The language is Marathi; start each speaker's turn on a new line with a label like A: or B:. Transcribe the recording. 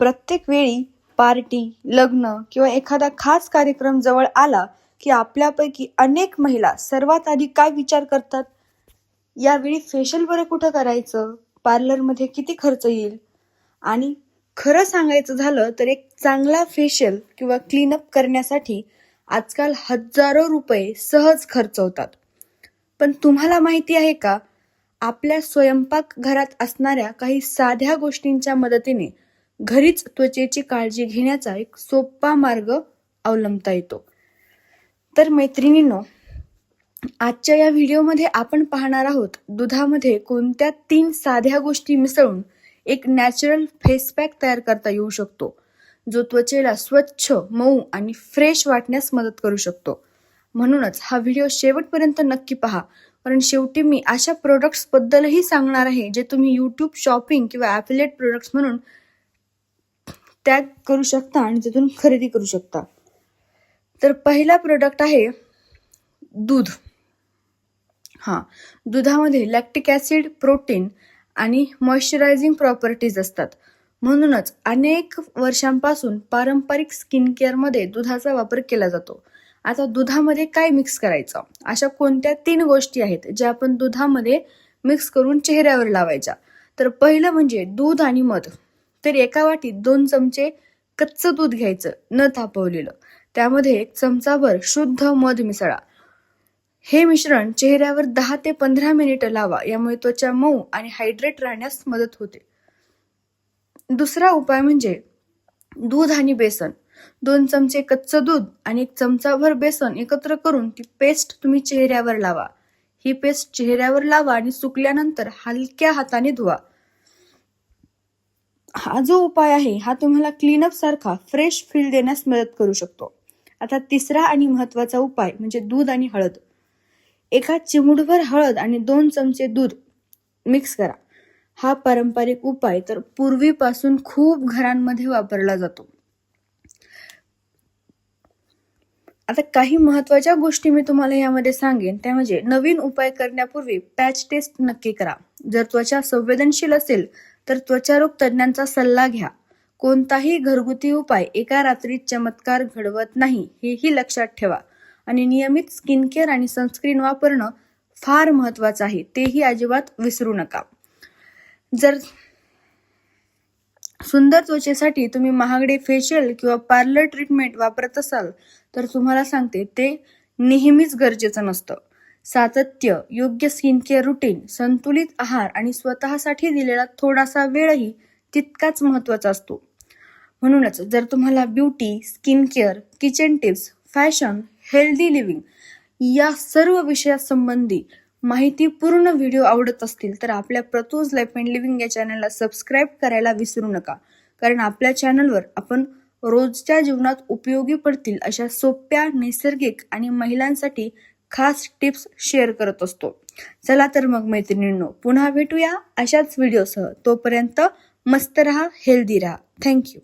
A: प्रत्येक वेळी पार्टी, लग्न किंवा एखादा खास कार्यक्रम जवळ आला की आपल्यापैकी अनेक महिला सर्वात आधी काय विचार करतात? यावेळी फेशियल बरं कुठं करायचं? पार्लरमध्ये किती खर्च येईल? आणि खरं सांगायचं झालं तर एक चांगला फेशियल किंवा क्लीनअप करण्यासाठी आजकाल हजारो रुपये सहज खर्च होतात. पण तुम्हाला माहिती आहे का, आपल्या स्वयंपाक घरात असणाऱ्या काही साध्या गोष्टींच्या मदतीने घरीच त्वचेची काळजी घेण्याचा एक सोपा मार्ग अवलंबता येतो. तर मैत्रिणींनो, आजच्या या व्हिडिओमध्ये आपण पाहणार आहोत दुधामध्ये कोणत्या 3 साध्या गोष्टी मिसळून एक नॅचरल फेस पॅक तयार करता येऊ शकतो, जो त्वचेला स्वच्छ, मऊ आणि फ्रेश वाटण्यास मदत करू शकतो. म्हणूनच हा व्हिडिओ शेवटपर्यंत नक्की पहा, कारण शेवटी मी अशा प्रोडक्ट्स बद्दलही सांगणार आहे जे तुम्ही यूट्यूब शॉपिंग किंवा ॲफिलिएट प्रोडक्ट्स म्हणून टॅग करू शकता आणि तिथून खरेदी करू शकता. तर पहिला प्रोडक्ट आहे दूध. दुधामध्ये लॅक्टिक ॲसिड, प्रोटीन आणि मॉइश्चरायझिंग प्रॉपर्टीज असतात. म्हणूनच अनेक वर्षांपासून पारंपरिक स्किन केअरमध्ये दुधाचा वापर केला जातो. आता दुधामध्ये काय मिक्स करायचं? अशा कोणत्या 3 गोष्टी आहेत ज्या आपण दुधामध्ये मिक्स करून चेहऱ्यावर लावायच्या? तर पहिलं म्हणजे दूध आणि मध. तर एका वाटीत 2 चमचे कच्चं दूध घ्यायचं, न तापवलेलं. त्यामध्ये 1 चमचाभर शुद्ध मध मिसळा. हे मिश्रण चेहऱ्यावर 10 ते 15 मिनिटं लावा. यामुळे त्वचा मऊ आणि हायड्रेट राहण्यास मदत होते. दुसरा उपाय म्हणजे दूध आणि बेसन. 2 चमचे कच्चं दूध आणि 1 चमचाभर बेसन एकत्र करून ती पेस्ट तुम्ही चेहऱ्यावर लावा. ही पेस्ट चेहऱ्यावर लावा आणि सुकल्यानंतर हलक्या हाताने धुवा. हा जो उपाय आहे हा तुम्हाला क्लीनअप सारखा फ्रेश फील देण्यास मदत करू शकतो. आता तिसरा आणि महत्वाचा उपाय म्हणजे दूध आणि हळद. एका चिमूटभर हळद आणि 2 चमचे दूध मिक्स करा. हा पारंपरिक उपाय तर पूर्वीपासून खूप घरांमध्ये वापरला जातो. आता काही महत्वाच्या गोष्टी मी तुम्हाला यामध्ये सांगेन, त्या म्हणजे नवीन उपाय करण्यापूर्वी पॅच टेस्ट नक्की करा. जर त्वचा संवेदनशील असेल तर त्वचारोग तज्ञांचा सल्ला घ्या. कोणताही घरगुती उपाय एका रात्रीत चमत्कार घडवत नाही, हेही लक्षात ठेवा. आणि नियमित स्किन केअर आणि सनस्क्रीन वापरणं फार महत्वाचं आहे, तेही अजिबात विसरू नका. जर सुंदर त्वचेसाठी तुम्ही महागडे फेशियल किंवा पार्लर ट्रीटमेंट वापरत असाल तर तुम्हाला सांगते, ते नेहमीच गरजेचं नसतं. सातत्य, योग्य स्किन केअर रुटीन, संतुलित आहार आणि स्वतःसाठी दिलेला थोडासा वेळही तितकाच महत्वाचा असतो. म्हणूनच जर तुम्हाला beauty, skin care, kitchen tips, fashion, healthy living या सर्व विषयासंबंधी माहितीपूर्ण व्हिडिओ आवडत असतील तर आपल्या प्रतोज लाईफ अँड लिव्हिंग या चॅनलला सबस्क्राईब करायला विसरू नका. कारण आपल्या चॅनलवर आपण रोजच्या जीवनात उपयोगी पडतील अशा सोप्या, नैसर्गिक आणि महिलांसाठी खास टिप्स शेअर करत असतो. चला तर मग मैत्रिणींनो, पुन्हा भेटूया अशाच व्हिडिओसह. तोपर्यंत मस्त रहा, हेल्दी रहा. थँक्यू.